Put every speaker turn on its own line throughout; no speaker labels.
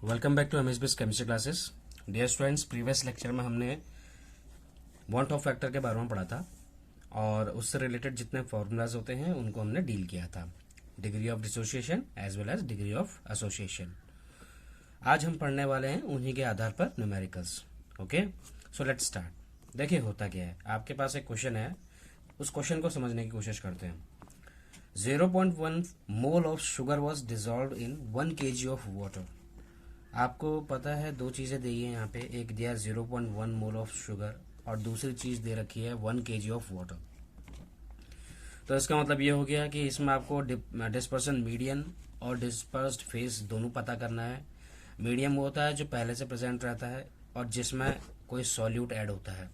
Welcome back to MSBS chemistry classes. Dear students, previous lecture में हमने want Hoff factor के बारे में पढ़ा था और उससे रिलेटेड जितने फॉर्मूलाज होते हैं उनको हमने डील किया था, degree of dissociation as well as degree of association. आज हम पढ़ने वाले हैं उन्हीं के आधार पर numericals. Okay, so let's start. देखिए होता क्या है, आपके पास एक क्वेश्चन है, उस क्वेश्चन को समझने की कोशिश करते हैं। 0.1 mole of sugar was dissolve in 1 kg of water. आपको पता है दो चीजें दी है यहाँ पे, एक दिया 0.1 मोल ऑफ शुगर और दूसरी चीज दे रखी है 1 kg ऑफ वाटर। तो इसका मतलब ये हो गया कि इसमें आपको डिस्पर्सन मीडियन और डिस्पर्स्ड फेज दोनों पता करना है। मीडियम होता है जो पहले से प्रेजेंट रहता है और जिसमें कोई सॉल्यूट ऐड होता है।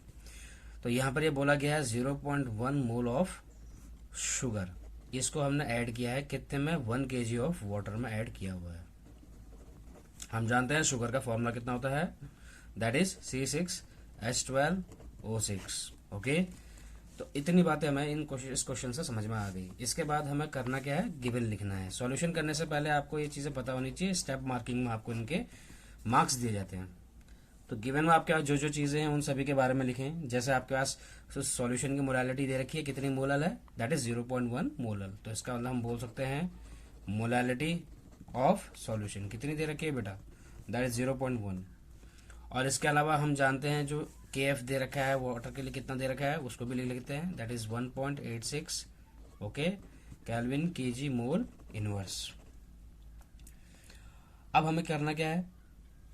तो यहाँ पर ये बोला गया है 0.1 मोल ऑफ शुगर, इसको हमने ऐड किया है कितने में, 1 kg ऑफ वाटर में ऐड किया हुआ है। हम जानते हैं शुगर का फॉर्मूला कितना होता है, दैट इज C6H12O6। ओके, तो इतनी बातें हमें इस क्वेश्चन से समझ में आ गई। इसके बाद हमें करना क्या है, गिवन लिखना है। सॉल्यूशन करने से पहले आपको ये चीजें पता होनी चाहिए, स्टेप मार्किंग में आपको इनके मार्क्स दिए जाते हैं। तो गिवन में आपके पास जो जो चीजें हैं उन सभी के बारे में लिखें। जैसे आपके पास सॉल्यूशन की मोलालिटी दे रखी है, कितनी मोलल है, दैट इज 0.1 मोलल। तो इसका मतलब हम बोल सकते हैं मोलालिटी ऑफ सॉल्यूशन कितनी दे रखी है बेटा, दैट इज 0.1। और इसके अलावा हम जानते हैं जो KF दे रखा है वाटर के लिए कितना दे रखा है, उसको भी लिख लेते हैं, that is 1.86 okay kelvin kg mole inverse. अब हमें करना क्या है,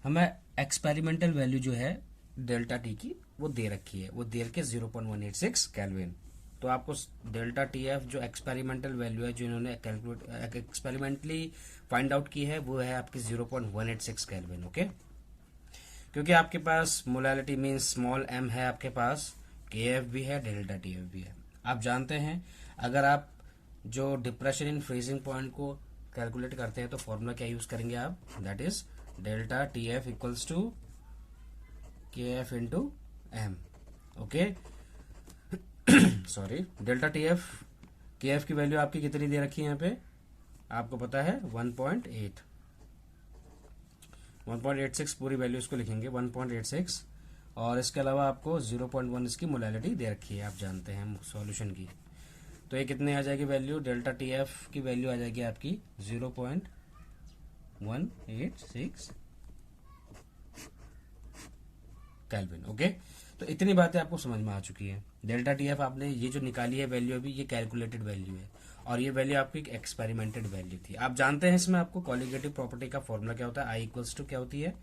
हमें एक्सपेरिमेंटल वैल्यू जो है डेल्टा टी की वो दे रखी है, वो दे रखी है 0.186 केल्विन। तो आपको डेल्टा TF जो एक्सपेरिमेंटल वैल्यू है जो इन्होंने कैलकुलेट एक्सपेरिमेंटली फाइंड आउट की है वो है आपकी 0.186 केल्विन। ओके, क्योंकि आपके पास मोलालिटी मीन स्मॉल m है, आपके पास KF भी है, डेल्टा TF भी है। आप जानते हैं अगर आप जो डिप्रेशन इन फ्रीजिंग पॉइंट को कैलकुलेट करते हैं तो फॉर्मूला क्या यूज करेंगे आप, that is delta TF equals to KF into M। Okay sorry, delta TF KF की वैल्यू आपकी कितनी दे रखी है यहाँ पे, आपको पता है 1.86 पूरी वैल्यू इसको लिखेंगे 1.86। और इसके अलावा आपको 0.1 इसकी मोलालिटी दे रखी है, आप जानते हैं सॉल्यूशन की। तो ये कितने आ जाएगी वैल्यू, डेल्टा TF की वैल्यू आ जाएगी आपकी 0.186 केल्विन। ओके, तो इतनी बातें आपको समझ में आ चुकी है। डेल्टा TF आपने ये जो निकाली है वैल्यू अभी, ये कैलकुलेटेड वैल्यू है और ये वैल्यू आपकी एक एक्सपेरिमेंटेड वैल्यू थी। आप जानते हैं इसमें आपको कॉलिगेटिव प्रॉपर्टी का फॉर्मूला क्या होता है, I इक्वल्स टू क्या होती है,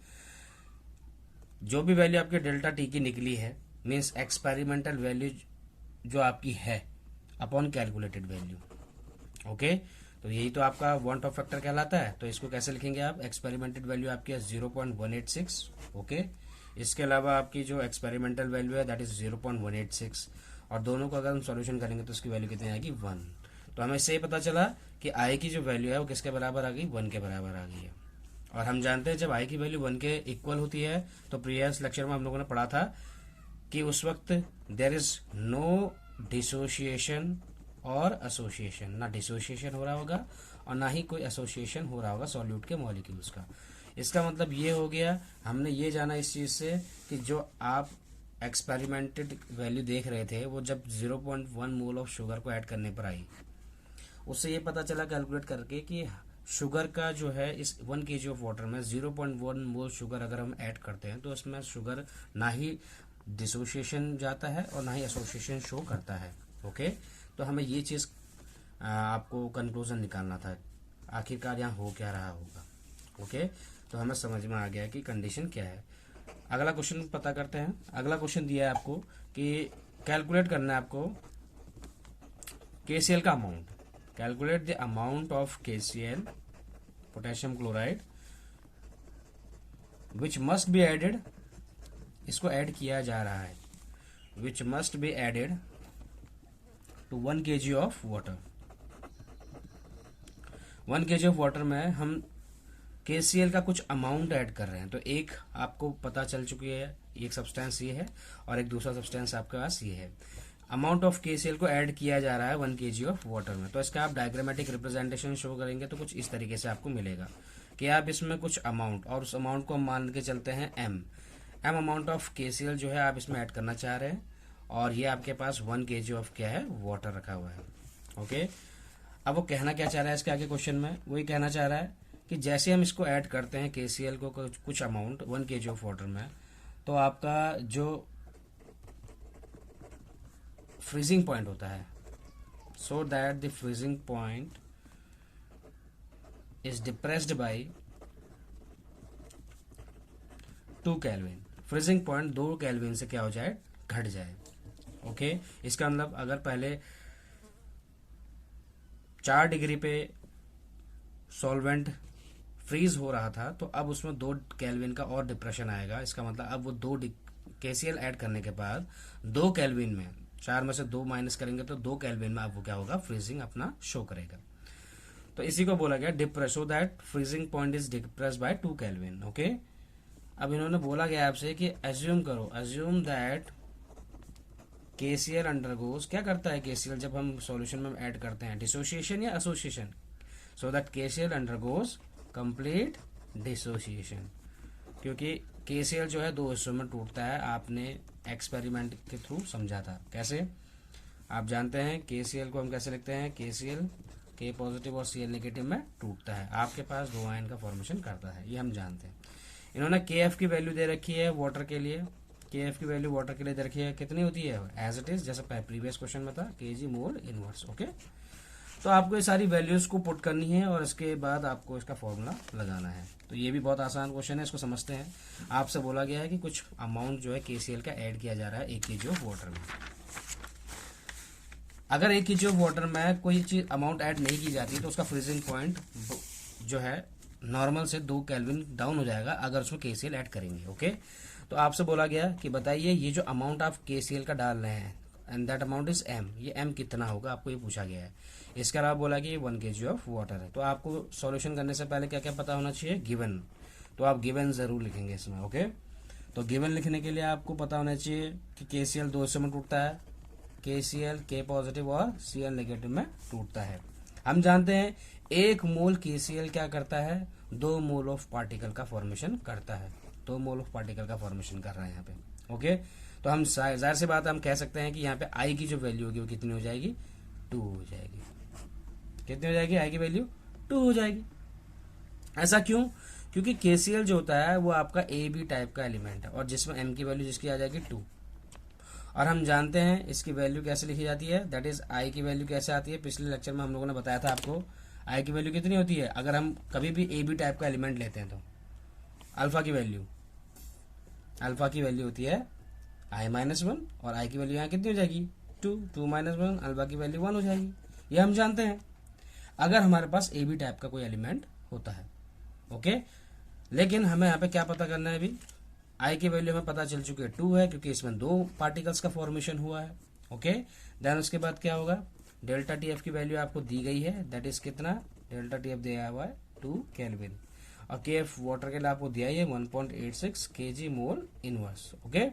जो भी वैल्यू आपकी डेल्टा T की निकली है मीन्स एक्सपेरिमेंटल वैल्यू जो आपकी है अपॉन कैलकुलेटेड वैल्यू। ओके, तो यही तो आपका वांट ऑफ फैक्टर कहलाता है। तो इसको कैसे लिखेंगे आप, एक्सपेरिमेंटेड वैल्यू आपकी है 0.186। ओके, इसके अलावा आपकी जो एक्सपेरिमेंटल वैल्यू है दैट इज 0.186 और दोनों को अगर हम सॉल्यूशन करेंगे तो उसकी वैल्यू कितनी आएगी, 1। तो हमें इससे ही पता चला कि I की जो वैल्यू है वो किसके बराबर आ गई, 1 के बराबर आ गई है। और हम जानते हैं जब I की वैल्यू 1 के इक्वल होती है तो प्रीवियस लेक्चर में हम लोगों ने पढ़ा था कि उस वक्त देयर इज नो डिसोसिएशन और एसोसिएशन, ना डिसोसिएशन हो रहा होगा और ना ही कोई एसोसिएशन हो रहा होगा सॉल्यूट के मॉलिक्यूल्स का। इसका मतलब ये हो गया, हमने ये जाना इस चीज से कि जो आप एक्सपेरिमेंटेड वैल्यू देख रहे थे वो जब 0.1 मोल ऑफ शुगर को ऐड करने पर आई, उससे ये पता चला कैलकुलेट करके कि शुगर का जो है इस 1 kg ऑफ वाटर में 0.1 मोल शुगर अगर हम ऐड करते हैं तो इसमें शुगर ना ही डिसोसिएशन जाता है और ना ही एसोसिएशन शो करता है। ओके, तो हमें ये चीज आपको कंक्लूजन निकालना था, आखिरकार यहाँ हो क्या रहा होगा। ओके, तो हमें समझ में आ गया कि कंडीशन क्या है। अगला क्वेश्चन पता करते हैं। अगला क्वेश्चन दिया है आपको कि कैलकुलेट करना है आपको KCl का amount, calculate the amount of KCl potassium chloride which must be added, इसको ऐड किया जा रहा है, which must be added to 1 kg of water. 1 kg of water में हम KCl का कुछ अमाउंट ऐड कर रहे हैं। तो एक आपको पता चल चुकी है, एक सब्सटेंस ये है और एक दूसरा सब्सटेंस आपके पास ये है। अमाउंट ऑफ KCl को ऐड किया जा रहा है 1 kg ऑफ वाटर में। तो इसका आप डायग्रामेटिक रिप्रेजेंटेशन शो करेंगे तो कुछ इस तरीके से आपको मिलेगा। कि आप इसमें कुछ अमाउंट, और उस अमाउंट को हम मान के चलते हैं एम अमाउंट ऑफ KCl जो है आप इसमें ऐड करना चाह रहे हैं, और ये आपके पास 1 kg ऑफ क्या है, वाटर रखा हुआ है। ओके, अब वो कहना क्या चाह रहा है इसके आगे क्वेश्चन में, वही कहना चाह रहा है कि जैसे हम इसको ऐड करते हैं KCl को कुछ अमाउंट 1 kg ऑफ वाटर में, तो आपका जो फ्रीजिंग पॉइंट होता है, so that the freezing point is depressed by 2 kelvin. Freezing point 2 kelvin से क्या हो जाए, घट जाए। ओके, इसका मतलब अगर पहले 4 डिग्री पे सॉल्वेंट फ्रीज हो रहा था, तो अब उसमें 2 केल्विन का और डिप्रेशन आएगा। इसका मतलब अब वो 2 KCl ऐड करने के बाद 2 केल्विन में, 4 में से 2 माइनस करेंगे तो 2 केल्विन में अब वो क्या होगा, फ्रीजिंग अपना शो करेगा। तो इसी को बोला गया depress, so that freezing point is depress by 2 kelvin. Okay, अब इन्होंने बोला गया आपसे कि एज्यूम करो, एज्यूम दैट KCl अंडरगोज, क्या करता है KCl जब हम सॉल्यूशन में ऐड करते हैं, डिसोसिएशन या association, so that KCl undergoes complete dissociation. क्योंकि KCl जो है 2 हिस्सों में टूटता है, आपने एक्सपेरिमेंट के थ्रू समझा था। कैसे, आप जानते हैं KCl को हम कैसे लिखते हैं, KCl K पॉजिटिव और Cl नेगेटिव में टूटता है, आपके पास 2 आयन का फॉर्मेशन करता है, ये हम जानते हैं। इन्होंने KF की वैल्यू दे रखी है वाटर के लिए, KF की वैल्यू वाटर के लिए दे रखी है, कितनी होती है, एज इट इज, जैसा प्रीवियस क्वेश्चन में था, kg मोल इनवर्स। ओके, तो आपको ये सारी वैल्यूज को पुट करनी है और इसके बाद आपको इसका फॉर्मूला लगाना है। तो ये भी बहुत आसान क्वेश्चन है, इसको समझते हैं। आपसे बोला गया है कि कुछ अमाउंट जो है KCl का ऐड किया जा रहा है 1 kg ऑफ वाटर में। अगर 1 kg ऑफ वाटर में कोई चीज अमाउंट ऐड नहीं की जाती तो उसका फ्रीजिंग पॉइंट जो है नॉर्मल से 2 केल्विन डाउन हो जाएगा अगर उसमें KCl ऐड करेंगे। ओके, तो आपसे बोला गया कि बताइए ये जो अमाउंट आप KCl का डाल रहे हैं, and that amount is m, ये m कितना होगा, आपको ये पूछा गया है। इसके अलावा बोला कि ये 1 kg ऑफ वाटर है। तो आपको सॉल्यूशन करने से पहले क्या क्या पता होना चाहिए, गिवन, तो आप गिवन जरूर लिखेंगे इसमें। ओके, तो गिवन लिखने के लिए आपको पता होना चाहिए कि KCl 2 हिस्सों में टूटता है, KCl K पॉजिटिव और Cl नेगेटिव में टूटता है। हम जानते हैं 1 मोल KCl क्या करता है, 2 मोल ऑफ पार्टिकल का फॉर्मेशन करता है, 2 मोल ऑफ पार्टिकल का फॉर्मेशन कर रहा है यहाँ पे। ओके, तो हम जाहिर सी बात हम कह सकते हैं कि यहाँ पे I की जो वैल्यू होगी वो कितनी हो जाएगी, 2 हो जाएगी। कितनी हो जाएगी, I की वैल्यू 2 हो जाएगी। ऐसा क्यों, क्योंकि KCl जो होता है वो आपका AB टाइप का एलिमेंट है, और जिसमें M की वैल्यू जिसकी आ जाएगी 2, और हम जानते हैं इसकी वैल्यू कैसे लिखी जाती है, दैट इज I की वैल्यू कैसे आती है, पिछले लेक्चर में हम लोगों ने बताया था आपको। I की वैल्यू कितनी होती है, अगर हम कभी भी AB टाइप का एलिमेंट लेते हैं तो अल्फा की वैल्यू होती है I-1, और I की वैल्यू यहाँ कितनी हो जाएगी, 2 -1, अल्फा की वैल्यू 1 हो जाएगी। ये हम जानते हैं अगर हमारे पास AB टाइप का कोई एलिमेंट होता है। ओके, लेकिन हमें यहाँ पे क्या पता करना है, अभी I की वैल्यू हमें पता चल चुकी है 2 है, क्योंकि इसमें 2 पार्टिकल्स का फॉर्मेशन हुआ है। ओके, देन उसके बाद क्या होगा, डेल्टा TF की वैल्यू आपको दी गई है, दैट इज कितना, डेल्टा TF दिया हुआ है 2 केल्विन, और KF वाटर के लिए आपको दिया है 1.86 kg मोल इनवर्स। ओके,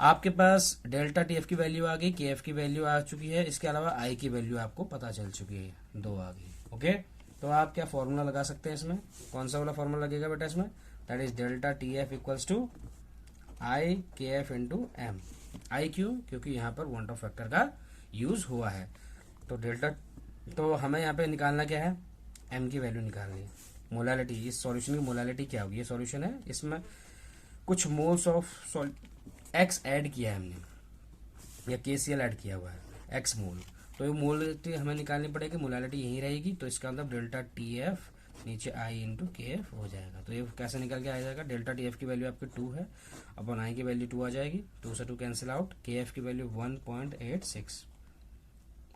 आपके पास डेल्टा TF की वैल्यू आ गई, KF की वैल्यू आ चुकी है, इसके अलावा I की वैल्यू आपको पता चल चुकी है, 2 आ गई। ओके, तो आप क्या फॉर्मूला लगा सकते हैं इसमें, कौन सा वाला फॉर्मूला लगेगा बेटा इसमें, that is delta TF equals to I KF into M। I क्यों, क्योंकि यहाँ पर वॉन्ट ऑफ फैक्टर का यूज हुआ है। तो डेल्टा, तो हमें यहाँ पे निकालना क्या है, M की वैल्यू निकालनी है। मोलालिटी, इस सॉल्यूशन की मोलालिटी क्या होगी, ये सॉल्यूशन है, इसमें कुछ मोल्स ऑफ X ऐड किया है हमने, या KCl ऐड किया हुआ है X मोल, तो ये मोलालिटी हमें निकालनी पड़ेगी, मोलालिटी यही रहेगी। तो इसका मतलब डेल्टा TF नीचे I इंटू KF हो जाएगा। तो ये कैसे निकल के आ जाएगा, डेल्टा TF की वैल्यू आपकी 2 है, अपन I की वैल्यू 2 आ जाएगी, 2 से 2 कैंसिल आउट, KF की वैल्यू 1.86।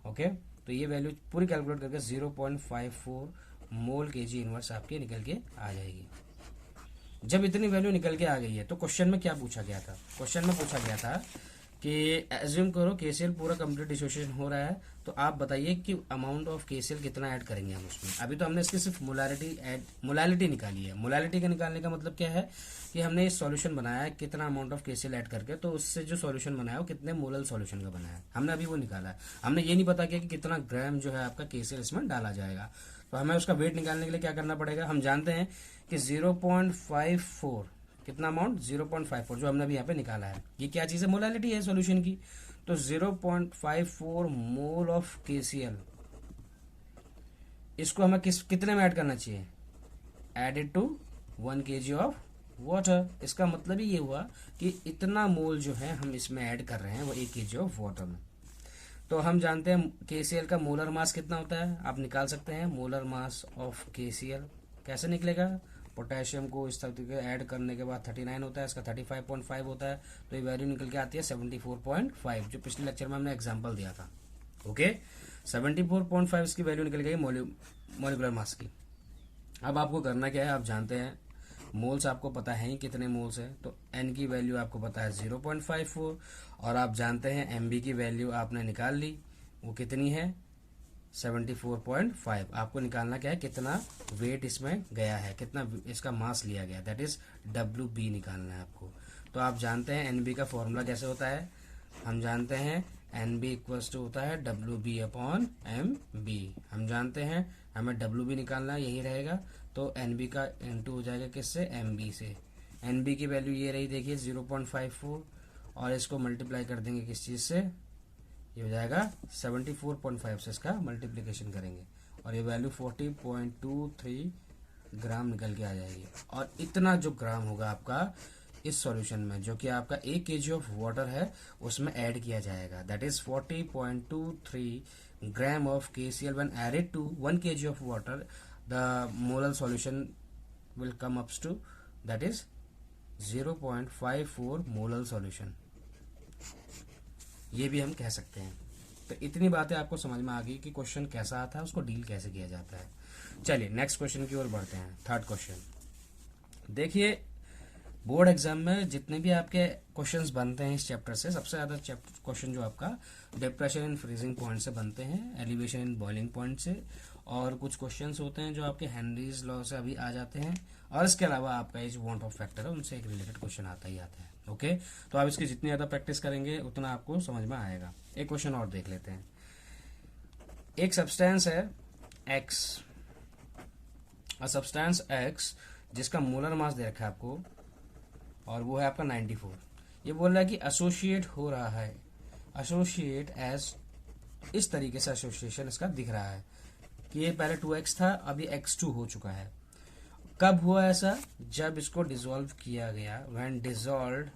ओके, तो ये वैल्यू पूरी कैलकुलेट करके 0.54 मोल KG इनवर्स आपकी निकल के आ जाएगी। जब इतनी वैल्यू निकल के आ गई है तो क्वेश्चन में क्या पूछा गया था, क्वेश्चन में पूछा गया था कि एज्यूम करो KCl पूरा कंप्लीट डिसोसिएशन हो रहा है, तो आप बताइए कि अमाउंट ऑफ KCl कितना ऐड करेंगे हम उसमें। अभी तो हमने इसकी सिर्फ मोलालिटी निकाली है। मोलालिटी का निकालने का मतलब क्या है कि हमने इस सॉल्यूशन बनाया है कितना अमाउंट ऑफ KCl ऐड करके, तो उससे जो सॉल्यूशन बनाया वो कितने मोलल सॉल्यूशन का बनाया है, हमने अभी वो निकाला है। हमने ये नहीं पता किया कि कितना ग्राम जो है आपका KCl इसमें डाला जाएगा। तो हमें उसका वेट निकालने के लिए क्या करना पड़ेगा, हम जानते हैं कि 0.54 कितना अमाउंट 0.54 जो हमने अभी यहाँ पे निकाला है, ये क्या चीज़ है, मोलालिटी है सॉल्यूशन की। तो 0.54 मोल ऑफ KCl, इसको हमें कितने में ऐड करना चाहिए, added to 1 kg of water. इसका मतलब ही ये हुआ कि इतना मोल जो है हम इसमें ऐड कर रहे हैं वो 1 kg ऑफ वाटर में। तो हम जानते हैं KCl का मोलर मास कितना होता है, आप निकाल सकते हैं मोलर मास ऑफ KCl। कैसे निकलेगा, पोटेशियम को इस तरीके ऐड करने के बाद 39 होता है, इसका 35.5 होता है, तो ये वैल्यू निकल के आती है 74.5, जो पिछले लेक्चर में हमने एग्जांपल दिया था। ओके, 74.5 इसकी वैल्यू निकल गई मोलिकुलर मास की। अब आपको करना क्या है, आप जानते हैं मोल्स आपको पता है ही कितने मोल्स है, तो N की वैल्यू आपको पता है 0.54, और आप जानते हैं MB की वैल्यू आपने निकाल ली, वो कितनी है 74.5। आपको निकालना क्या है, कितना वेट इसमें गया है, कितना इसका मास लिया गया, दैट इज WB निकालना है आपको। तो आप जानते हैं NB का फॉर्मूला कैसे होता है, हम जानते हैं NB इक्वल्स टू होता है WB अपॉन MB। हम जानते हैं हमें WB निकालना है, यही रहेगा, तो NB का इंटू हो जाएगा किससे, MB से। NB की वैल्यू ये रही देखिए 0.54, और इसको मल्टीप्लाई कर देंगे किस चीज़ से, ये हो जाएगा 74.5 से इसका मल्टीप्लिकेशन करेंगे, और ये वैल्यू 40.23 ग्राम निकल के आ जाएगी। और इतना जो ग्राम होगा आपका इस सॉल्यूशन में, जो कि आपका 1 kg ऑफ वाटर है उसमें ऐड किया जाएगा, that is 40.23 gram of KCl when added to 1 kg of water, the molar solution will come ups to that is 0.54 molar solution, ये भी हम कह सकते हैं। तो इतनी बातें आपको समझ में आ गई कि क्वेश्चन कैसा आता है, उसको डील कैसे किया जाता है। चलिए नेक्स्ट क्वेश्चन की ओर बढ़ते हैं। थर्ड क्वेश्चन देखिए, बोर्ड एग्जाम में जितने भी आपके क्वेश्चंस बनते हैं इस चैप्टर से, सबसे ज्यादा क्वेश्चन जो आपका डिप्रेशन इन फ्रीजिंग पॉइंट से बनते हैं, एलिवेशन इन बॉइलिंग पॉइंट से, और कुछ क्वेश्चंस होते हैं जो आपके हेनरीज लॉ से अभी आ जाते हैं, और इसके अलावा आपका ये जो वांट ऑफ फैक्टर है उनसे एक रिलेटेड क्वेश्चन आता ही आता है। ओके, तो आप इसकी जितनी ज्यादा प्रैक्टिस करेंगे उतना आपको समझ में आएगा। एक क्वेश्चन और देख लेते हैं। एक सब्सटेंस है X, सब्सटेंस X जिसका मोलर मास दे रखा है आपको, और वो है आपका 94। ये बोल रहा है कि एसोसिएट हो रहा है, एसोसिएट एज, इस तरीके से एसोसिएशन इसका दिख रहा है कि ये पहले 2x था, अभी x2 हो चुका है। कब हुआ ऐसा, जब इसको डिसॉल्व किया गया, when dissolved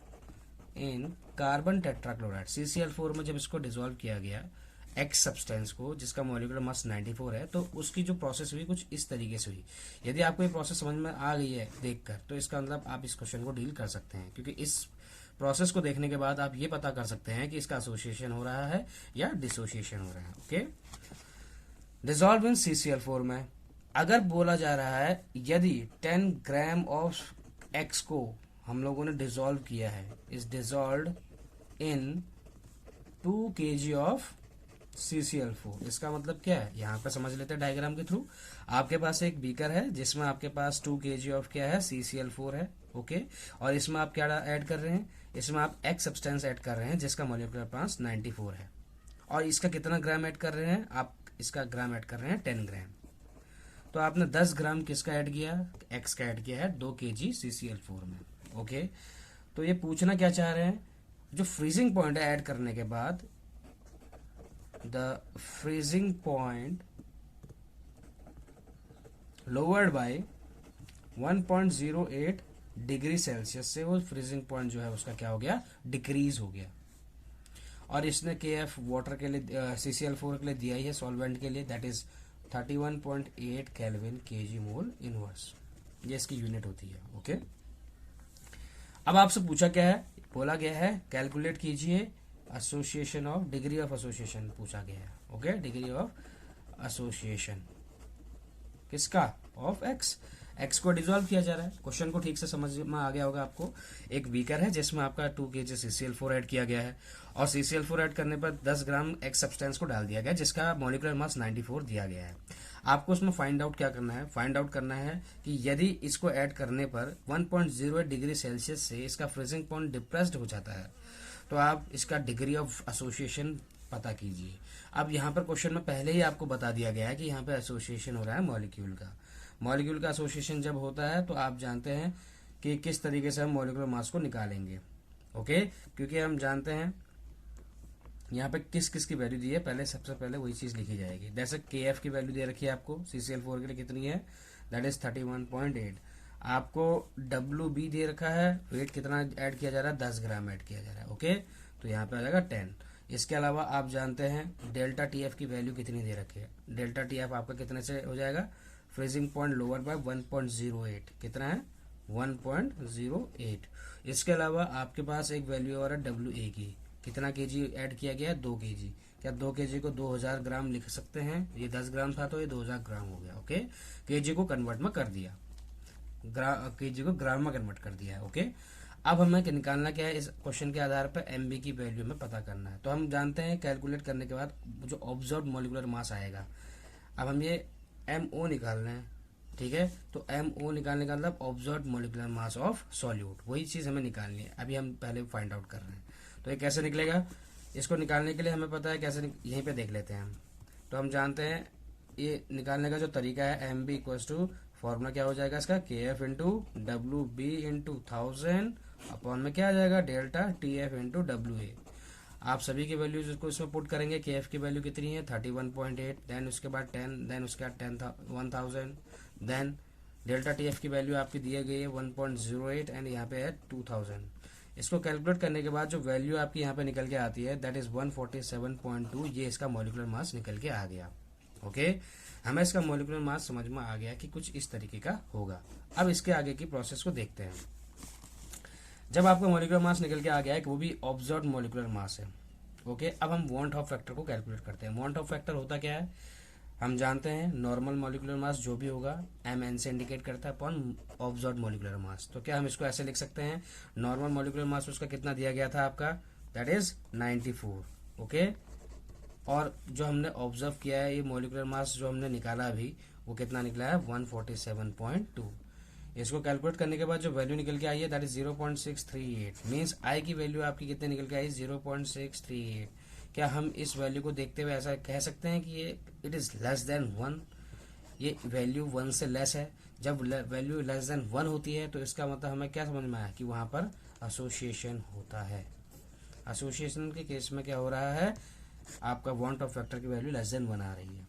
in carbon tetrachloride CCl4 में जब इसको डिसॉल्व किया गया X सब्सटेंस को, जिसका मॉलिक्यूलर मास 94 है, तो उसकी जो प्रोसेस हुई कुछ इस तरीके से हुई। यदि आपको ये प्रोसेस समझ में आ गई है देखकर, तो इसका मतलब आप इस क्वेश्चन को डील कर सकते हैं, क्योंकि इस प्रोसेस को देखने के बाद आप ये पता कर सकते हैं कि इसका एसोसिएशन हो रहा है या डिसोसिएशन हो रहा है। ओके, डिसॉल्व इन CCl4 में अगर बोला जा रहा है यदि 10 ग्राम ऑफ X को हम लोगों ने डिसॉल्व किया है, is dissolved in 2 kg of CCl4, इसका मतलब क्या है, यहाँ पर समझ लेते हैं डायग्राम के थ्रू। आपके पास एक बीकर है जिसमें आपके पास 2 kg ऑफ क्या है, CCl4 है। ओके, और इसमें आप क्या ऐड कर रहे हैं, इसमें आप X सब्सटेंस ऐड कर रहे हैं जिसका मॉलिक्यूलर मास 94 है, और इसका कितना ग्राम ऐड कर रहे हैं, आप इसका ग्राम ऐड कर रहे हैं 10 ग्राम। तो आपने 10 ग्राम किसका ऐड किया, X का ऐड किया है 2 kg CCl4 में। ओके, तो ये पूछना क्या चाह रहे हैं, जो फ्रीजिंग पॉइंट है ऐड करने के बाद, the freezing point lowered by 1.08 degree Celsius से वो फ्रीजिंग पॉइंट जो है उसका क्या हो गया, डिक्रीज हो गया। और इसने KF वाटर के लिए CCl4 के लिए दिया ही है सॉल्वेंट के लिए, that is 31.8 kelvin kg mole inverse, ये इसकी यूनिट होती है। ओके, अब आपसे पूछा क्या है, बोला गया है कैलकुलेट कीजिए association of, degree of association पूछा गया है। ओके, डिग्री ऑफ एसोसिएशन किसका, ऑफ X को डिसॉल्व किया जा रहा है। क्वेश्चन को ठीक से समझ में आ गया होगा आपको। एक बीकर है जिसमें आपका 2 kg CCl4 ऐड किया गया है, और CCl4 ऐड करने पर 10 ग्राम X सब्सटेंस को डाल दिया गया जिसका मॉलिक्यूलर मास 94 दिया गया है। आपको उसमें फाइंड आउट क्या करना है, फाइंड आउट करना है कि यदि इसको ऐड करने पर 1.08 डिग्री सेल्सियस से इसका फ्रीजिंग पॉइंट डिप्रेस्ड हो जाता है, तो आप इसका डिग्री ऑफ एसोसिएशन पता कीजिए। अब यहाँ पर क्वेश्चन में पहले ही आपको बता दिया गया है कि यहाँ पे एसोसिएशन हो रहा है मॉलिक्यूल का। मॉलिक्यूल का एसोसिएशन जब होता है तो आप जानते हैं कि किस तरीके से हम मॉलिक्यूलर मास को निकालेंगे। ओके, क्योंकि हम जानते हैं यहाँ पे किस किस की वैल्यू दी है, पहले सबसे पहले वही चीज लिखी जाएगी। जैसे KF की वैल्यू दे रखी है आपको CCl4 के लिए कितनी है, दैट इज 31.8। आपको WB दे रखा है, वेट कितना ऐड किया जा रहा है, 10 ग्राम ऐड किया जा रहा है। ओके, तो यहाँ पे आ जाएगा 10। इसके अलावा आप जानते हैं डेल्टा TF की वैल्यू कितनी दे रखी है। डेल्टा TF आपका कितने से हो जाएगा, फ्रीजिंग पॉइंट लोअर बाय 1.08, कितना है 1.08। इसके अलावा आपके पास एक वैल्यू और है WA की, कितना केजी ऐड किया गया है, 2 केजी। क्या 2 केजी को 2000 ग्राम लिख सकते हैं, ये 10 ग्राम था तो ये 2000 ग्राम हो गया। ओके, केजी को कन्वर्ट में कर दिया, केजी को ग्राम में कन्वर्ट कर दिया है। ओके, अब हमें निकालना क्या है, इस क्वेश्चन के आधार पर MB की वैल्यू हमें पता करना है। तो हम जानते हैं कैलकुलेट करने के बाद जो ऑब्जर्व मॉलिक्यूलर मास आएगा, अब हम ये MO निकालना है। ठीक है, तो MO निकालने का मतलब observe molecular mass of solute, वही चीज हमें निकालनी है। अभी हम पहले फाइंड आउट कर रहे हैं। तो ये कैसे निकलेगा, इसको निकालने के लिए हमें पता है कैसे, यहीं पे देख लेते हैं हम। तो हम जानते हैं ये निकालने का जो तरीका है, MB इक्वल्स टू फॉर्मूला क्या हो जाएगा इसका, KF into WB into 1000 upon में क्या आ जाएगा, डेल्टा TF इंटू WA। आप सभी की वैल्यूज को इसमें पुट करेंगे। KF की वैल्यू कितनी है 31.8, देन उसके बाद 10, देन उसके बाद 1000, देन डेल्टा TF की वैल्यू आपकी दी गई है 1.08 एंड यहाँ पे है 2000। इसको कैलकुलेट करने के बाद जो वैल्यू आपकी यहाँ पे निकल के आती है दैट इज 147.2, ये इसका मॉलिक्यूलर मास निकल के आ गया। ओके, हमें इसका मॉलिक्यूलर मास समझ में आ गया कि कुछ इस तरीके का होगा। अब इसके आगे की प्रोसेस को देखते हैं। जब आपका मॉलिक्यूलर मास निकल के आ गया है, वो भी ऑब्जर्व्ड मॉलिक्यूलर मास है। ओके, अब हम वॉन हॉफ फैक्टर को कैलकुलेट करते हैं। वॉन हॉफ फैक्टर होता क्या है, हम जानते हैं नॉर्मल मॉलिक्यूलर मास जो भी होगा MN से इंडिकेट करता है अपॉन ऑब्जर्व्ड मॉलिक्यूलर मास। तो क्या हम इसको ऐसे लिख सकते हैं, नॉर्मल मॉलिक्यूलर मास उसका कितना दिया गया था आपका, दैट इज 94। ओके, और जो हमने ऑब्जर्व किया है ये मॉलिक्यूलर मास जो हमने निकाला अभी, वो कितना निकला है 147.2। इसको कैलकुलेट करने के बाद जो वैल्यू निकल के आई है दैट इज 0.638। मीन्स आई की वैल्यू आपकी कितने निकल के आई, 0.638। क्या हम इस वैल्यू को देखते हुए ऐसा कह सकते हैं कि ये इट इज लेस देन 1, ये वैल्यू 1 से लेस है। जब वैल्यू लेस देन 1 होती है तो इसका मतलब हमें क्या समझ में आया कि वहां पर एसोसिएशन होता है। एसोसिएशन के केस में क्या हो रहा है, आपका वांट ऑफ फैक्टर की वैल्यू लेस देन 1 आ रही है।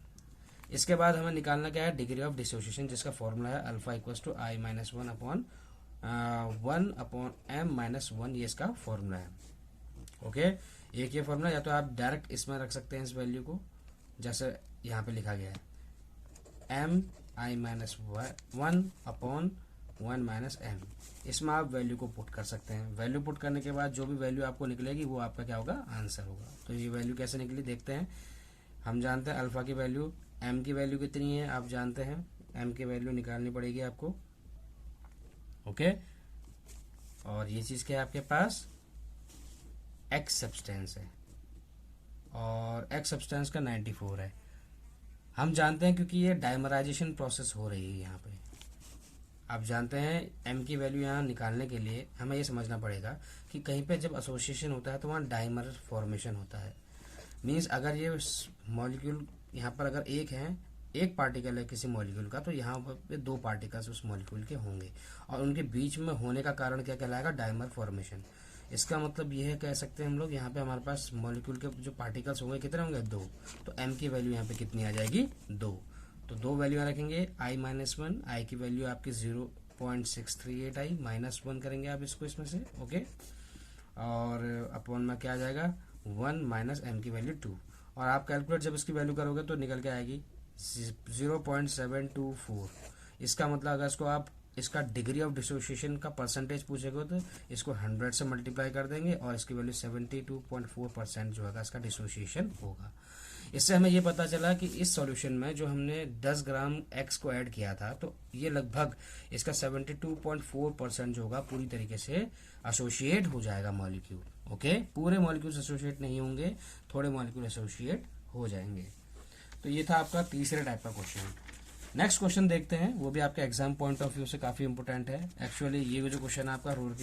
इसके बाद हमें निकालना क्या है, डिग्री ऑफ डिसोसिएशन, जिसका फॉर्मूला है alpha equals to I minus 1 upon 1 M minus 1, ये इसका फॉर्मूला है। ओके, एक ये फॉर्मूला, या तो आप डायरेक्ट इसमें रख सकते हैं इस वैल्यू को, जैसे यहाँ पे लिखा गया है M I minus 1 upon 1 minus M। इसमें आप वैल्यू को पुट कर सकते हैं। वैल्यू पुट करने के बाद जो भी वैल्यू आपको निकलेगी वो आपका क्या होगा, आंसर होगा। तो ये वैल्यू कैसे निकली देखते हैं। हम जानते हैं अल्फा की वैल्यू, M की वैल्यू कितनी है आप जानते हैं, M की वैल्यू निकालनी पड़ेगी आपको। ओके, और ये चीज क्या है आपके पास, X सब्सटेंस है और X सब्सटेंस का 94 है। हम जानते हैं क्योंकि ये डाइमराइजेशन प्रोसेस हो रही है यहाँ पे। आप जानते हैं M की वैल्यू यहाँ निकालने के लिए हमें ये समझना पड़ेगा कि कहीं पे जब एसोसिएशन होता है तो वहाँ डाइमर फॉर्मेशन होता है। मीन्स अगर ये मॉलिक्यूल यहाँ पर अगर एक पार्टिकल है किसी मॉलिक्यूल का, तो यहाँ पे 2 पार्टिकल्स उस मॉलिक्यूल के होंगे और उनके बीच में होने का कारण क्या कहलाएगा, डाइमर फॉर्मेशन। इसका मतलब ये है, कह सकते हैं हम लोग, यहाँ पे हमारे पास मॉलिक्यूल के जो पार्टिकल्स होंगे कितने होंगे, 2। तो M की वैल्यू यहाँ पे कितनी आ जाएगी, 2। तो 2 वैल्यू रखेंगे, I माइनस 1, आई की वैल्यू आपकी 0.638 आई, माइनस 1 करेंगे आप इसको इसमें से। ओके, और अपॉन में क्या आ जाएगा 1 माइनस M की वैल्यू 2। और आप कैलकुलेट जब इसकी वैल्यू करोगे तो निकल के आएगी 0.724। इसका मतलब अगर इसको आप इसका डिग्री ऑफ डिसोसिएशन का परसेंटेज पूछेगा तो इसको 100 से मल्टीप्लाई कर देंगे और इसकी वैल्यू 72.4% जो है इसका डिसोसिएशन होगा। इससे हमें ये पता चला कि इस सॉल्यूशन में जो हमने 10 ग्राम X को ऐड किया था तो ये लगभग इसका 72.4% जो होगा पूरी तरीके से एसोसिएट हो जाएगा मॉलिक्यूल। ओके, पूरे मॉलिक्यूल एसोसिएट नहीं होंगे, थोड़े मॉलिक्यूल एसोसिएट हो जाएंगे। तो ये था आपका तीसरे टाइप का क्वेश्चन। नेक्स्ट क्वेश्चन देखते हैं, वो भी आपके एग्जाम पॉइंट ऑफ व्यू से काफी इंपोर्टेंट है। एक्चुअली ये जो क्वेश्चन आपका रोड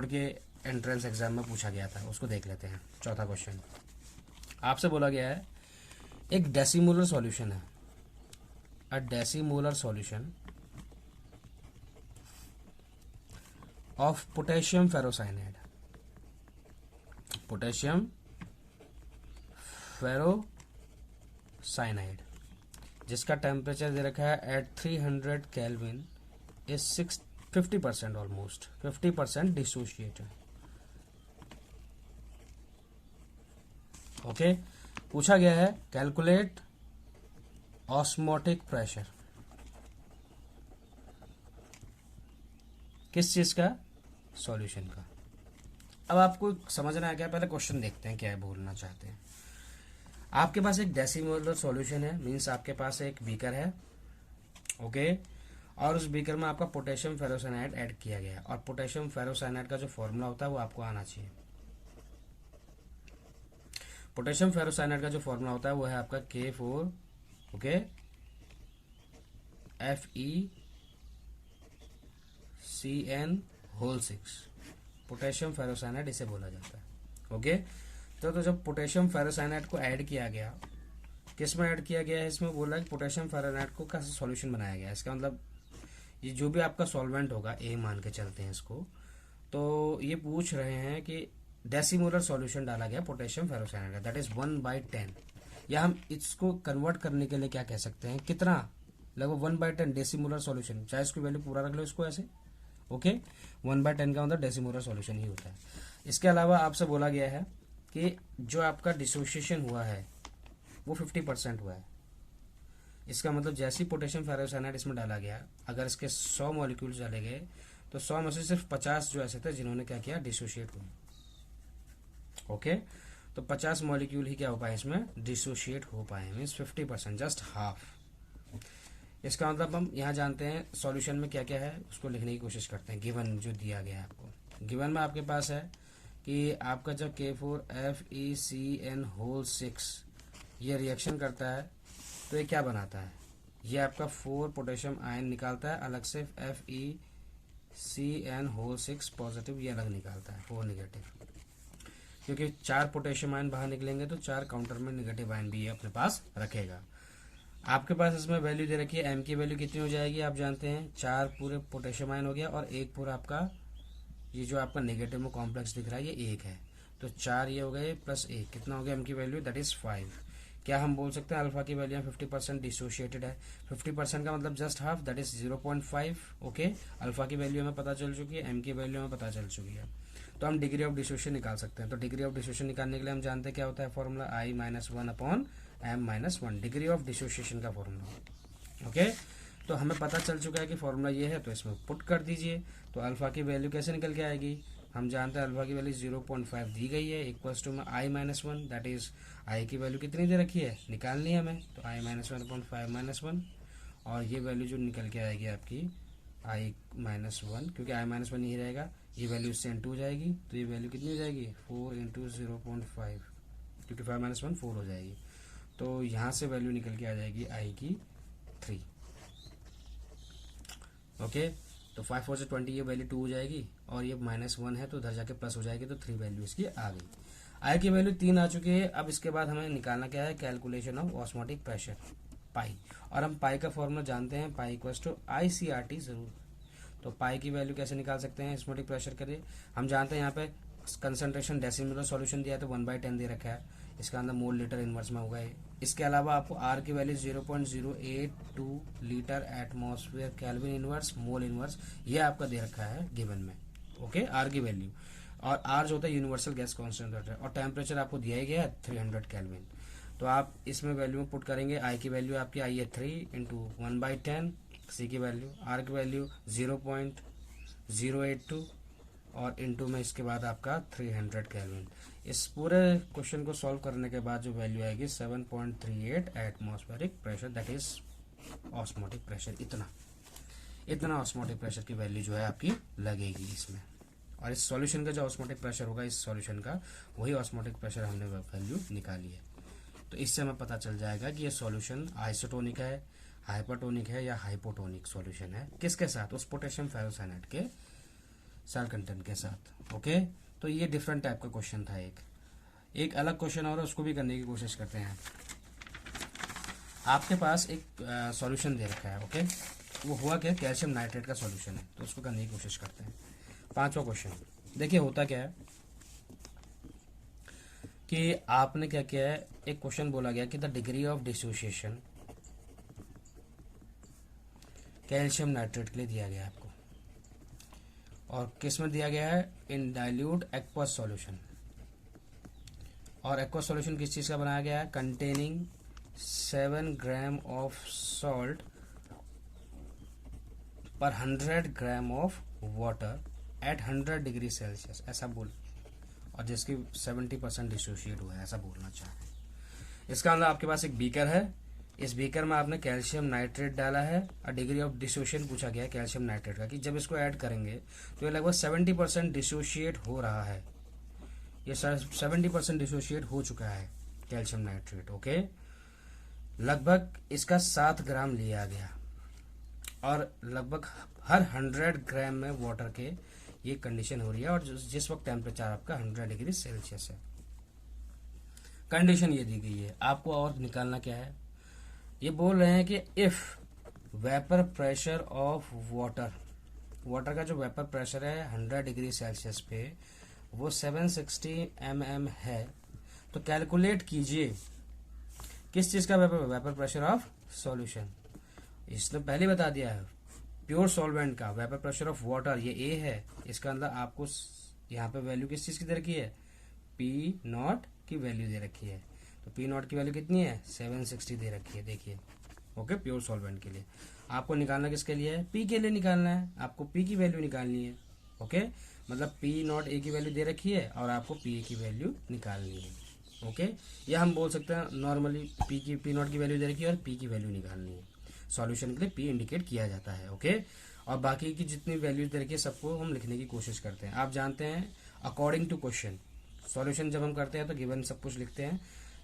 के एंट्रेंस एग्जाम में पूछा गया था, उसको देख लेते हैं। चौथा क्वेश्चन, आपसे बोला गया है एक डेसीमोलर सॉल्यूशन है, a decimolar solution of potassium ferrocyanide, potassium ferrocyanide, जिसका टेम्परेचर दे रखा है at 300 kelvin is 50% almost 50% dissociated. Okay, पूछा गया है कैलकुलेट ऑस्मोटिक प्रेशर, किस चीज का? सॉल्यूशन का। अब आपको समझना है क्या? पहले क्वेश्चन देखते हैं क्या है बोलना चाहते हैं। आपके पास एक डेसीमोलर सॉल्यूशन है, मींस आपके पास एक बीकर है, ओके, और उस बीकर में आपका पोटेशियम फेरोसाइनाइड ऐड किया गया है, और पोटेशियम फेरोसाइनाइड का जो फॉर्मूला होता है वो आपको आना चाहिए। पोटेशियम फेरोसाइनाइड का जो फॉर्मूला होता है वो है आपका K4, okay, FeCN6, potassium ferrocyanide इसे बोला जाता है, ओके। तो जब पोटेशियम फेरोसाइनाइड को ऐड किया गया, किस में ऐड किया गया है? इसमें बोला कि पोटेशियम फेरोसाइनाइड को कैसे सॉल्यूशन बनाया गया है। इसका मतलब ये जो भी आपका सॉल्वेंट होगा, ए मान के चलते हैं इसको, तो ये पूछ रहे हैं कि डेसीमोलर सॉल्यूशन डाला गया पोटेशियम फेरोसाइनाइड का, दैट इज 1/10, या हम इसको कन्वर्ट करने के लिए क्या कह सकते हैं, कितना, लगभग 1/10 डेसीमोलर सॉल्यूशन, चाहे इसको वैल्यू पूरा रख लो इसको ऐसे, ओके। 1/10 का मतलब डेसीमोलर सॉल्यूशन ही होता है। इसके अलावा आपसे बोला गया है कि जो आपका डिसोसिएशन हुआ है वो 50% हुआ है। इसका मतलब जैसे ही पोटेशियम फेरोसाइनाइड इसमें डाला गया, अगर इसके 100 मॉलिक्यूल्स डाले गए तो 100 में से सिर्फ 50 जो ऐसे थे जिन्होंने क्या किया, डिसोशिएट हुए, ओके। तो 50 मॉलिक्यूल ही क्या हो पाए इसमें, डिसोशिएट हो पाए, मीन्स 50%, जस्ट हाफ। इसका मतलब हम यहाँ जानते हैं सॉल्यूशन में क्या क्या है, उसको लिखने की कोशिश करते हैं। गिवन जो दिया गया है आपको, गिवन में आपके पास है कि आपका जब K4FeCN6 ये रिएक्शन करता है तो ये क्या बनाता है, ये आपका 4 पोटेशियम आयन निकालता है अलग से, FeCN6 पॉजिटिव ये अलग निकालता है, 4 निगेटिव, क्योंकि 4 पोटेशियम आयन बाहर निकलेंगे तो 4 काउंटर में निगेटिव आयन भी ये अपने पास रखेगा। आपके पास इसमें वैल्यू दे रखी है, एम की वैल्यू कितनी हो जाएगी आप जानते हैं, 4 पूरे पोटेशियम आयन हो गया और 1 पूरा आपका ये जो आपका नेगेटिव में कॉम्प्लेक्स दिख रहा है ये 1 है, तो 4 ये हो गए प्लस 1, कितना हो गया एम की वैल्यू, दैट इज 5। क्या हम बोल सकते हैं अल्फा की वैल्यू 50% डिसोशिएटेड है, 50% का मतलब just half, that is 0.5, okay. Alpha की वैल्यू हमें पता चल चुकी है, एम की वैल्यू हमें पता चल चुकी है, तो हम डिग्री ऑफ डिसोसिएशन निकाल सकते हैं। तो डिग्री ऑफ डिसोसिएशन निकालने के लिए हम जानते हैं क्या होता है formula, I-1/m-1, degree of dissociation का फॉर्मूला, ओके। तो हमें पता चल चुका है कि फॉर्मूला ये है, तो इसमें पुट कर दीजिए। तो अल्फा की वैल्यू कैसे निकल के आएगी, हम जानते हैं अल्फा की वैल्यू 0.5 दी गई है, इक्वल्स टू में I-1, दैट इज आई की वैल्यू कितनी दे रखी है, निकालनी है हमें, तो I-1/5-1, और ये वैल्यू जो निकल के आएगी आपकी I-1, क्योंकि I-1 ही रहेगा, ये वैल्यू इससे इंटू हो जाएगी, तो ये वैल्यू कितनी हो जाएगी, 4 × 0.5, क्योंकि 5-1 4 हो जाएगी, तो यहाँ से वैल्यू निकल के आ जाएगी I की 3, ओके। तो 5 4 से 20, ये वैल्यू 2 हो जाएगी, और ये -1 है तो उधर जाके प्लस हो जाएगी, तो 3 वैल्यू इसकी आ गई। आई की वैल्यू 3 आ चुकी है। अब इसके बाद हमें निकालना क्या है, कैलकुलेशन ऑफ ऑस्मोटिक प्रेशर, पाई, और हम पाई का फॉर्मूला जानते हैं, पाई इक्वल्स टू ICRT जरूर। तो पाई की वैल्यू कैसे निकाल सकते हैं ऑस्मोटिक प्रेशर के लिए, हम जानते हैं यहाँ पे कंसंट्रेशन डेसीमोलर सॉल्यूशन दिया है तो 1/10 दे रखा है, इसका अंदर मोल लीटर इनवर्स में होगा ये। इसके अलावा आपको आर की value 0.082 litre atmosphere kelvin inverse mole inverse ये आपका दे रखा है गिवन में, ओके, आर की वैल्यू, और आर जो होता है यूनिवर्सल गैस कॉन्सेंट्रेटर, और टेम्परेचर आपको दिया ही गया है 300 केल्विन। तो आप इसमें वैल्यू पुट करेंगे, आई की वैल्यू आपकी आई है 3 × 1/10, सी की वैल्यू, आर की वैल्यू 0.082 और इनटू में इसके बाद आपका 300 केल्विन। इस पूरे क्वेश्चन को सॉल्व करने के बाद जो वैल्यू आएगी 7.38 atmospheric pressure, that is osmotic pressure, इतना ऑस्मोटिक प्रेशर की वैल्यू जो है आपकी लगेगी इसमें। और इस सॉल्यूशन का जो ऑस्मोटिक प्रेशर होगा इस सॉल्यूशन का, वही ऑस्मोटिक प्रेशर हमने वैल्यू निकाली है। तो इससे हमें पता चल जाएगा कि ये सॉल्यूशन आइसोटोनिक है, हाइपरटोनिक है या हाइपोटोनिक सॉल्यूशन है, किसके साथ, उस पोटेशियम फेरोसाइनाइड के सेल कंटेंट के साथ, ओके। तो ये डिफरेंट टाइप का क्वेश्चन था एक। एक अलग क्वेश्चन और है, उसको भी करने की कोशिश करते हैं। आपके पास एक सॉल्यूशन दे रखा है, ओके, वो हुआ क्या, कैल्शियम नाइट्रेट का सॉल्यूशन है, तो उसको करने की कोशिश करते हैं। 5वां क्वेश्चन देखिए, होता क्या है कि आपने क्या किया है, एक क्वेश्चन बोला गया कि the degree of dissociation calcium nitrate के लिए दिया गया है आपको, और किस में दिया गया है, इन डाइल्यूट एक्वस सॉल्यूशन। और एक्वस सॉल्यूशन किस चीज़ का बनाया गया है, कंटेनिंग 7 ग्राम ऑफ सॉल्ट पर 100 gram of water at 100 degree Celsius, ऐसा बोल, और जिसकी 70% डिसोशिएट हुआ है, ऐसा बोलना चाह रहे हैं। इसका मतलब आपके पास एक बीकर है, इस बीकर में आपने कैल्शियम नाइट्रेट डाला है और डिग्री ऑफ डिसोशिएशन पूछा गया है कैल्शियम नाइट्रेट का, कि जब इसको ऐड करेंगे तो ये लगभग 70% डिसोशिएट हो रहा है, ये 70% डिसोशिएट हो चुका है कैल्शियम नाइट्रेट, ओके। लगभग इसका 7 ग्राम लिया गया और लगभग हर 100 ग्राम में वाटर के ये कंडीशन हो रही है, और जिस वक्त टेम्परेचर आपका 100 डिग्री सेल्सियस है, कंडीशन ये दी गई है। आपको और निकालना क्या है, ये बोल रहे हैं कि if vapour pressure of water, water का जो वेपर प्रेशर है 100 डिग्री सेल्सियस पे वो 760 mm है, तो कैलकुलेट कीजिए किस चीज का वेपर प्रेशर ऑफ सॉल्यूशन। इसने पहले बता दिया है, प्योर सॉल्वेंट का वेपर प्रेशर ऑफ वाटर ये ए है, इसका अंदर आपको यहाँ पे वैल्यू किस चीज की दे रखी है, पी नॉट की वैल्यू दे रखी है, तो पी नॉट की वैल्यू कितनी है, 760 दे रखी है, देखिए, ओके। प्योर सॉल्वेंट के लिए आपको निकालना किसके लिए है, पी के लिए निकालना है, आपको पी की वैल्यू निकालनी है, ओके। मतलब पी नॉट ए की वैल्यू दे रखी है और आपको पी ए की वैल्यू निकालनी है, ओके। या हम बोल सकते हैं नॉर्मली पी नॉट की वैल्यू दे रखी है और पी की वैल्यू निकालनी है, सॉल्यूशन के लिए पी इंडिकेट किया जाता है, ओके। और बाकी की जितनी वैल्यूज दे रखी है सबको हम लिखने की कोशिश करते हैं। आप जानते हैं अकॉर्डिंग टू क्वेश्चन सॉल्यूशन जब हम करते हैं तो गिवन सब कुछ लिखते हैं,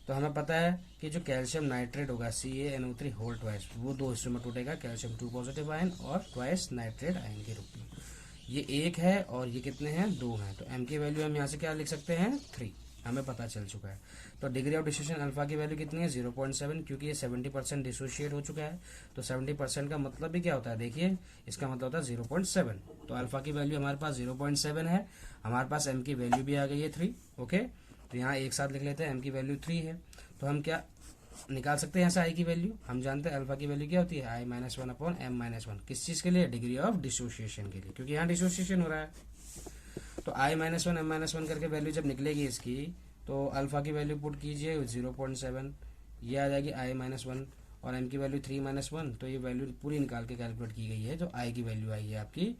तो हमें पता है कि जो कैल्शियम नाइट्रेट होगा CaNO3 होल ट्वाइस, वो 2 हिस्सों में टूटेगा, कैल्शियम 2 पॉजिटिव आयन और ट्वाइस नाइट्रेट आयन के रूप में। ये 1 है और ये कितने हैं, 2 हैं, तो m की वैल्यू हम यहाँ से क्या लिख सकते हैं, 3, हमें पता चल चुका है। तो डिग्री ऑफ डिसोसिएशन अल्फा की वैल्यू कितनी है, 0.7, क्योंकि ये 70% डिसोशिएट हो चुका है, तो 70% का मतलब भी क्या होता है, देखिए, इसका मतलब होता है 0.7, तो अल्फा की वैल्यू हमारे पास 0.7 है, हमारे पास m की वैल्यू भी आ गई है 3, ओके। तो यहाँ एक साथ लिख लेते हैं, m की वैल्यू 3 है, तो हम क्या निकाल सकते हैं यहाँ से i की वैल्यू, हम जानते हैं अल्फा की वैल्यू क्या होती है, i-1 अपॉन m-1, किस चीज़ के लिए, डिग्री ऑफ डिसोशिएशन के लिए, क्योंकि यहाँ डिसोशिएशन हो रहा है। तो i-1 m-1 करके वैल्यू जब निकलेगी इसकी, तो अल्फा की वैल्यू पुट कीजिए 0.7, ये आ जाएगी i-1 और m की वैल्यू 3-1, तो ये वैल्यू पूरी निकाल के कैलकुलेट की गई है, जो i की वैल्यू आई है आपकी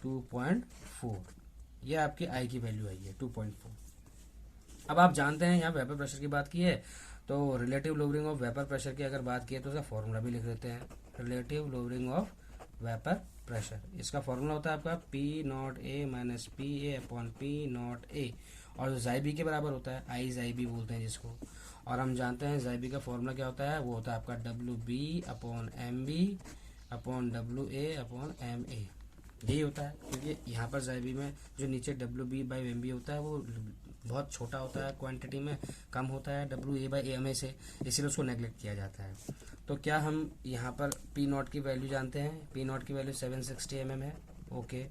2.4, ये आपकी i की वैल्यू आई है 2.4। अब आप जानते हैं यहाँ वेपर प्रेशर की बात की है, तो relative lowering of vapour pressure की अगर बात की है तो उसका फॉर्मूला भी लिख देते हैं, relative lowering of vapour pressure, इसका फॉर्मूला होता है आपका P not a minus P A upon P not a, और जो जाई बी के बराबर होता है, आई जाई बी बोलते हैं जिसको, और हम जानते हैं जाई बी का फॉर्मूला क्या होता है, वो होता है आपका W B upon M B upon W A upon M A, यही होता है, क्योंकि यहाँ पर जाई बी में जो नीचे W B by M B होता है वो बहुत छोटा होता है, क्वांटिटी में कम होता है W A by M A से, इसीलिए उसको नेग्लेक्ट किया जाता है। तो क्या हम यहाँ पर पी नॉट की वैल्यू जानते हैं, पी नॉट की वैल्यू 760 mm है, ओके।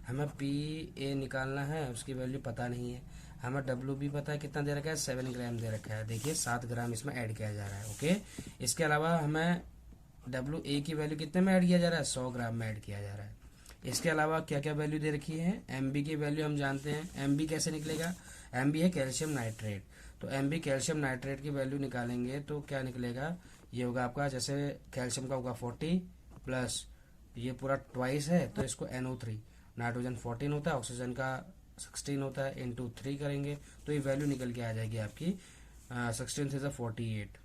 हमें पी ए निकालना है, उसकी वैल्यू पता नहीं है, हमें डब्ल्यू बी पता है कितना दे रखा है, 7 ग्राम दे रखा है, देखिए 7 ग्राम इसमें ऐड किया जा रहा है, ओके। इसके अलावा हमें डब्ल्यू ए की वैल्यू कितने में ऐड किया जा रहा है, 100 ग्राम में ऐड किया जा रहा है। इसके अलावा क्या क्या वैल्यू दे रखी है, एम बी की वैल्यू हम जानते हैं, एम बी कैसे निकलेगा, एम बी है कैल्शियम नाइट्रेट, तो एम बी कैल्शियम नाइट्रेट की वैल्यू निकालेंगे तो क्या निकलेगा, ये होगा आपका, जैसे कैल्शियम का होगा 40 प्लस ये पूरा ट्वाइस है, तो इसको NO3, नाइट्रोजन 14 होता है, ऑक्सीजन का 16 होता है, इंटू 3 करेंगे तो ये वैल्यू निकल के आ जाएगी आपकी 16 से 48,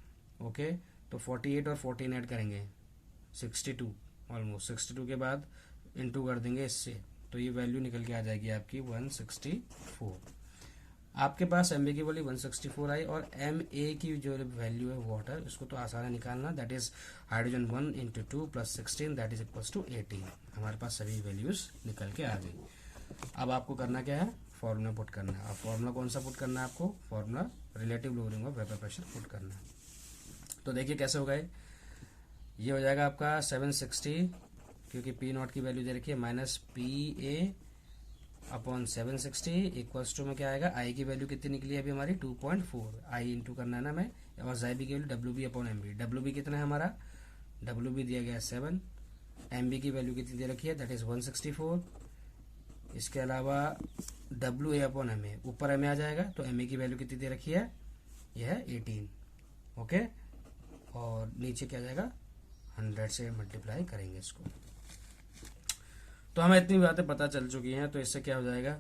ओके। तो 48 और 14 ऐड करेंगे 62, ऑलमोस्ट 62 के बाद इंटू कर देंगे इससे, तो ये वैल्यू निकल के आ जाएगी आपकी 164। आपके पास एम बी की वैल्यू 164 आई, और एम ए की जो वैल्यू है वाटर, उसको तो आसान है निकालना, that is hydrogen 1 into 2 plus 16 that is equals to 18। हमारे पास सभी वैल्यूज निकल के आ गई। अब आपको करना क्या है, फॉर्मूला पुट करना है। और फॉर्मूला कौन सा पुट करना है आपको? Formula relative lowering of vapour pressure put करना है। तो देखिए कैसे होगा ये हो जाएगा आपका 760, क्योंकि पी नॉट की वैल्यू दे रखी है, minus P A upon 760 equals to में क्या आएगा, आई की वैल्यू कितनी निकली है अभी हमारी 2.4, आई इंटू करना है ना मैं, और जाई बी की value W B upon M B. W B कितना है हमारा, डब्ल्यू बी दिया गया है 7, एम बी की वैल्यू कितनी दे रखी है, दैट इज 164। इसके अलावा W A upon M A, ऊपर एम ए आ जाएगा, तो एम ए की वैल्यू कितनी दे रखी है, यह है 18, ओके। और नीचे क्या जाएगा, 100 से मल्टीप्लाई करेंगे इसको। तो हमें इतनी बातें पता चल चुकी हैं, तो इससे क्या हो जाएगा,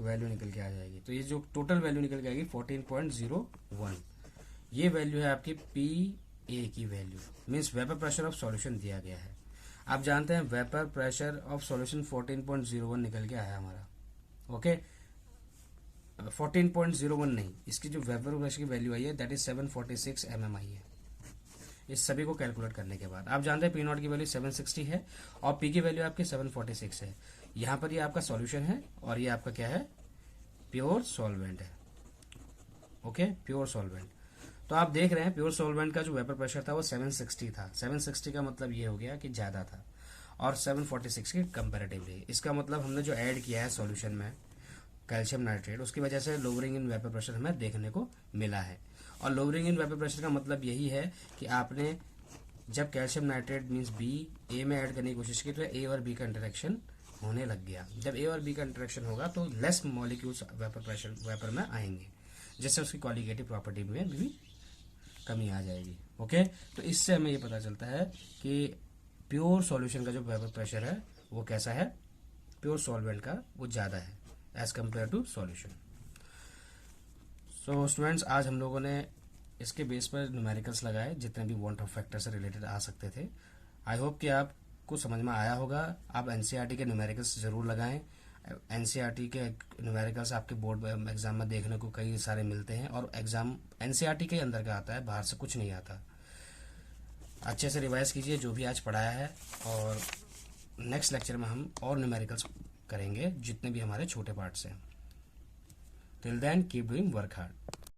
वैल्यू निकल के आ जाएगी। तो ये जो टोटल वैल्यू निकल के आएगी 14.01, ये वैल्यू है आपकी पी ए की value, means vapour pressure of solution दिया गया है। आप जानते हैं वेपर प्रेशर ऑफ सॉल्यूशन 14.01 निकल के आया हमारा, ओके। 14.01 नहीं, इसकी जो वेपर प्रेशर की वैल्यू आई है दैट इज 746 mm आई है। इस सभी को कैलकुलेट करने के बाद आप जानते हैं पी नॉट की वैल्यू 760 है और पी की वैल्यू आपकी 746 है। यहाँ पर ये आपका सॉल्यूशन है और ये आपका क्या है, प्योर सॉल्वेंट है, ओके, प्योर सॉल्वेंट। तो आप देख रहे हैं प्योर सॉल्वेंट का जो वेपर प्रेशर था वो 760 था। 760 का मतलब ये हो गया कि ज़्यादा था, और 746 के कंपेरेटिवली। इसका मतलब हमने जो ऐड किया है सॉल्यूशन में कैल्शियम नाइट्रेट, उसकी वजह से लोअरिंग इन वेपर प्रेशर हमें देखने को मिला है। और लोअरिंग इन वेपर प्रेशर का मतलब यही है कि आपने जब कैल्शियम नाइट्रेट मीन्स बी ए में ऐड करने की कोशिश की तो ए और बी का इंटरेक्शन होने लग गया। जब ए और बी का इंटरेक्शन होगा तो लेस मॉलिक्यूल्स वेपर में आएंगे, जिससे उसकी क्वालिटेटिव प्रॉपर्टी में भी कमी आ जाएगी, ओके। तो इससे हमें ये पता चलता है कि प्योर सॉल्यूशन का जो वेपर प्रेशर है वो कैसा है, प्योर सॉल्वेंट का वो ज़्यादा है as compare to solution. So students, आज हम लोगों ने इसके बेस पर न्यूमेरिकल्स लगाए जितने भी वॉन्ट ऑफ फैक्टर से रिलेटेड आ सकते थे। आई होप कि आपको समझ में आया होगा। आप एनसीईआरटी के न्यूमेरिकल्स ज़रूर लगाएं। एनसीईआरटी के न्यूमेरिकल्स आपके बोर्ड एग्जाम में देखने को कई सारे मिलते हैं, और एग्जाम एनसीईआरटी के अंदर का आता है, बाहर से कुछ नहीं आता। अच्छे से रिवाइज कीजिए जो भी आज पढ़ाया है, और नेक्स्ट लेक्चर में हम और न्यूमेरिकल्स करेंगे जितने भी हमारे छोटे पार्ट्स हैं। Till then keep doing work hard.